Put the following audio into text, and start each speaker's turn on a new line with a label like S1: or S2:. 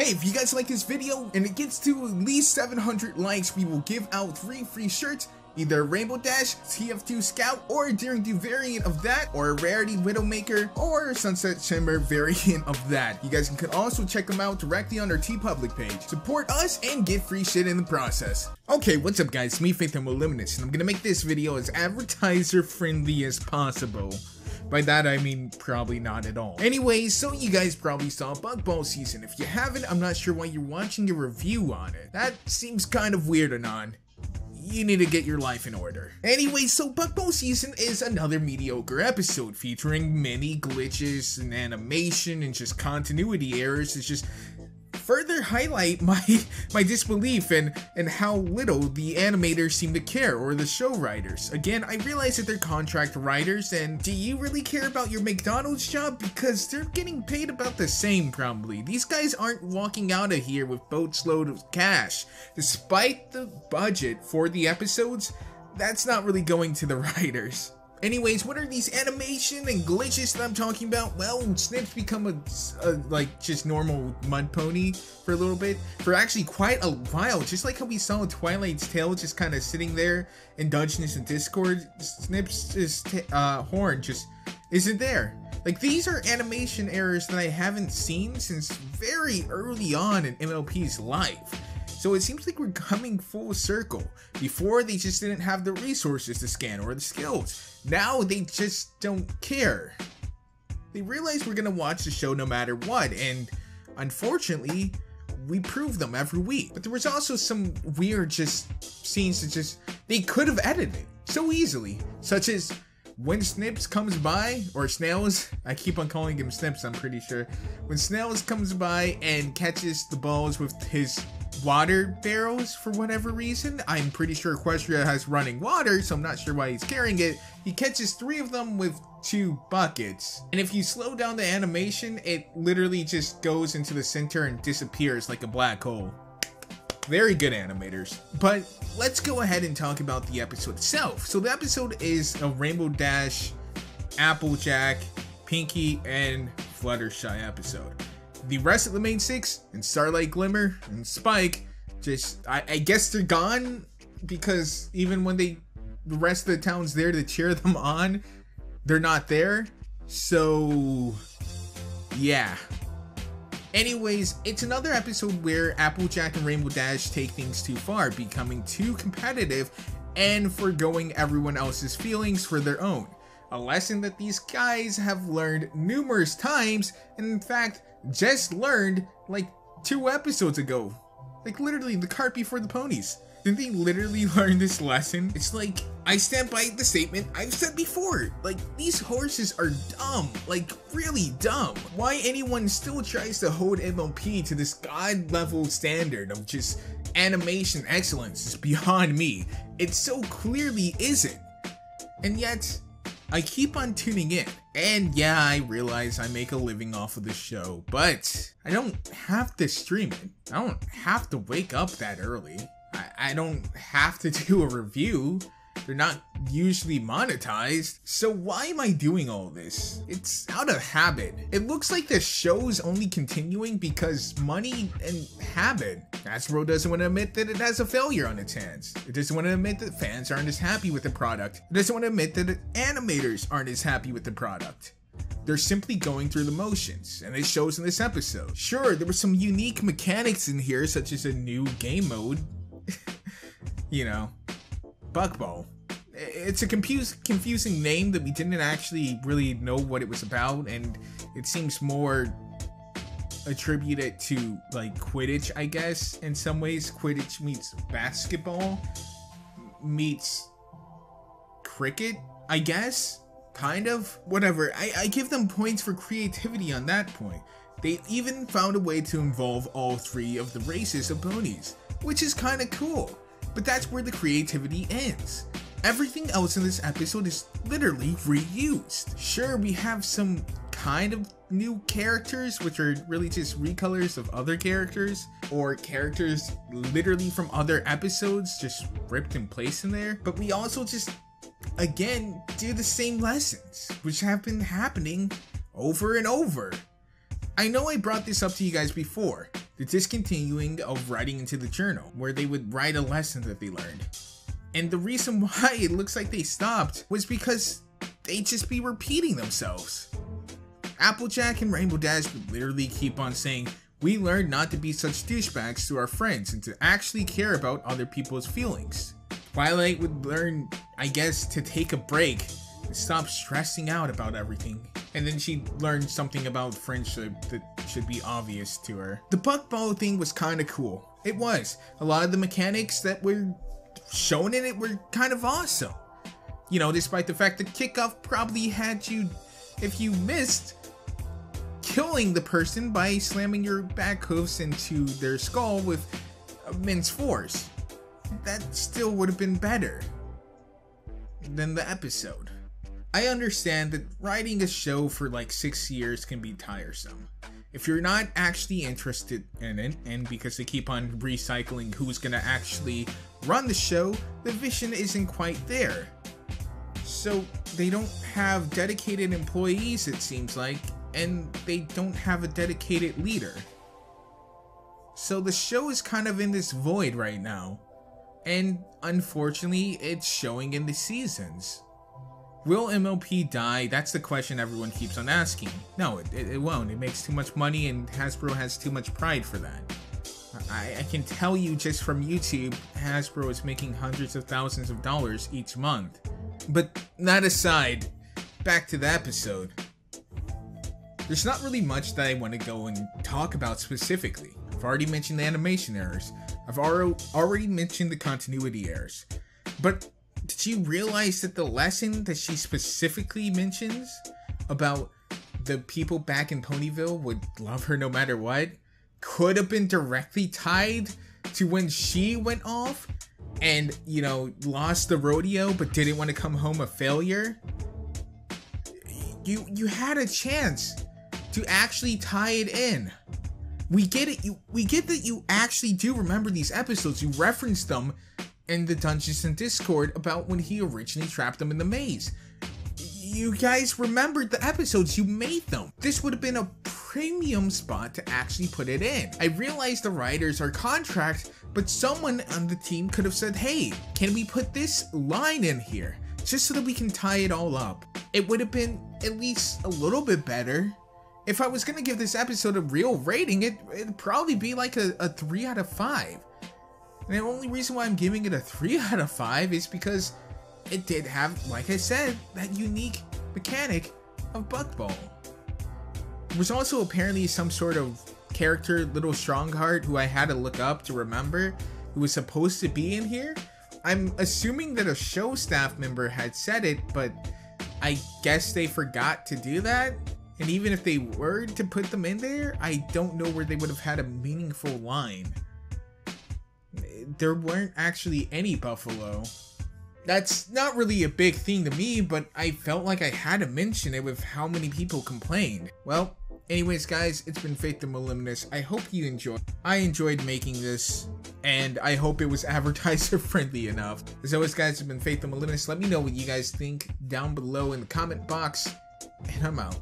S1: Hey, if you guys like this video and it gets to at least 700 likes, we will give out 3 free shirts. Either a Rainbow Dash, TF2 Scout, or a Daring Do variant of that, or a Rarity Widowmaker, or a Sunset Shimmer variant of that. You guys can also check them out directly on our TeePublic page. Support us and get free shit in the process. Okay, what's up guys, me Faith and Moliminous, and I'm gonna make this video as advertiser friendly as possible. By that I mean probably not at all. Anyways, so you guys probably saw Buckball season. If you haven't, I'm not sure why you're watching a review on it. That seems kind of weird, Anon. You need to get your life in order. Anyway, so Buckball season is another mediocre episode featuring many glitches and animation and just continuity errors. It's just further highlight my disbelief in how little the animators seem to care, or the show writers. Again, I realize that they're contract writers, and do you really care about your McDonald's job? Because they're getting paid about the same probably. These guys aren't walking out of here with boats load of cash. Despite the budget for the episodes, that's not really going to the writers. Anyways, what are these animation and glitches that I'm talking about? Well, Snips become a like just normal mud pony for a little bit, for actually quite a while, just like how we saw Twilight's tail just kind of sitting there in Dungeons and Discord. Snips' horn just isn't there. Like, these are animation errors that I haven't seen since very early on in MLP's life. So it seems like we're coming full circle. Before, they just didn't have the resources to scan or the skills. Now they just don't care. They realize we're gonna watch the show no matter what, and unfortunately, we prove them every week. But there was also some weird scenes that they could have edited so easily, such as when Snips comes by, or Snails, I keep on calling him Snips, I'm pretty sure. When Snails comes by and catches the balls with his water barrels for whatever reason. I'm pretty sure Equestria has running water, so I'm not sure why he's carrying it. He catches 3 of them with 2 buckets. And if you slow down the animation, it literally just goes into the center and disappears like a black hole. Very good animators. But let's go ahead and talk about the episode itself. So the episode is a Rainbow Dash, Applejack, Pinky, and Fluttershy episode. The rest of the main 6, and Starlight Glimmer and Spike, I guess they're gone, because even when the rest of the town's there to cheer them on, they're not there. So yeah. Anyways, it's another episode where Applejack and Rainbow Dash take things too far, becoming too competitive and forgoing everyone else's feelings for their own. A lesson that these guys have learned numerous times, and in fact, just learned like 2 episodes ago. Like literally the cart before the ponies. Didn't they literally learn this lesson? It's like, I stand by the statement I've said before. Like, these horses are dumb. Like, really dumb. Why anyone still tries to hold MLP to this god level standard of just animation excellence is beyond me. It so clearly isn't. And yet, I keep on tuning in. And yeah, I realize I make a living off of the show, but I don't have to stream it. I don't have to wake up that early. I don't have to do a review. They're not usually monetized. So why am I doing all this? It's out of habit. It looks like the show's only continuing because money and habit. Hasbro doesn't want to admit that it has a failure on its hands. It doesn't want to admit that fans aren't as happy with the product. It doesn't want to admit that animators aren't as happy with the product. They're simply going through the motions, and it shows in this episode. Sure, there were some unique mechanics in here, such as a new game mode. You know, Buckball. It's a confusing name that we didn't actually really know what it was about, and it seems more attributed to like Quidditch, I guess, in some ways. Quidditch meets basketball meets cricket, I guess, kind of. Whatever, I give them points for creativity on that point. They even found a way to involve all 3 of the races of ponies, which is kind of cool. But that's where the creativity ends. Everything else in this episode is literally reused. Sure, we have some kind of new characters, which are really just recolors of other characters, or characters literally from other episodes just ripped and placed in there. But we also just, again, do the same lessons, which have been happening over and over. I know I brought this up to you guys before. the discontinuing of writing into the journal, where they would write a lesson that they learned. And the reason why it looks like they stopped was because they'd just be repeating themselves. Applejack and Rainbow Dash would literally keep on saying, "We learned not to be such douchebags to our friends and to actually care about other people's feelings." Twilight would learn, I guess, to take a break and stop stressing out about everything. And then she learned something about friendship that should be obvious to her. The Buckball thing was kind of cool. It was. A lot of the mechanics that were shown in it were kind of awesome. You know, despite the fact that kickoff probably had you, if you missed, killing the person by slamming your back hoofs into their skull with immense force. That still would have been better than the episode. I understand that writing a show for like 6 years can be tiresome. If you're not actually interested in it, and because they keep on recycling who's gonna actually run the show, the vision isn't quite there. So they don't have dedicated employees, it seems like, and they don't have a dedicated leader. So the show is kind of in this void right now. And unfortunately, it's showing in the seasons. Will MLP die? That's the question everyone keeps on asking. No, it won't. It makes too much money and Hasbro has too much pride for that. I can tell you just from YouTube, Hasbro is making hundreds of thousands of dollars each month. But that aside, back to the episode. There's not really much that I want to go and talk about specifically. I've already mentioned the animation errors. I've already mentioned the continuity errors. But did you realize that the lesson that she specifically mentions about the people back in Ponyville would love her no matter what could have been directly tied to when she went off and, you know, lost the rodeo but didn't want to come home a failure? You had a chance to actually tie it in. We get it. We get that you actually do remember these episodes. You referenced them in the Dungeons and Discord about when he originally trapped them in the maze. You guys remembered the episodes. You made them. This would have been a premium spot to actually put it in. I realize the writers are contract, but someone on the team could have said, "Hey, can we put this line in here just so that we can tie it all up?" It would have been at least a little bit better. If I was gonna give this episode a real rating, it'd probably be like a 3 out of 5. And the only reason why I'm giving it a 3 out of 5 is because it did have, like I said, that unique mechanic of Buckball. There was also apparently some sort of character, Little Strongheart, who I had to look up to remember, who was supposed to be in here. I'm assuming that a show staff member had said it, but I guess they forgot to do that. And even if they were to put them in there, I don't know where they would have had a meaningful line. There weren't actually any buffalo. That's not really a big thing to me, but I felt like I had to mention it with how many people complained. Well, anyways guys, it's been Faith the Moliminous. I hope you enjoyed. I enjoyed making this, and I hope it was advertiser friendly enough. As always guys, it's been Faith the Moliminous. Let me know what you guys think down below in the comment box, and I'm out.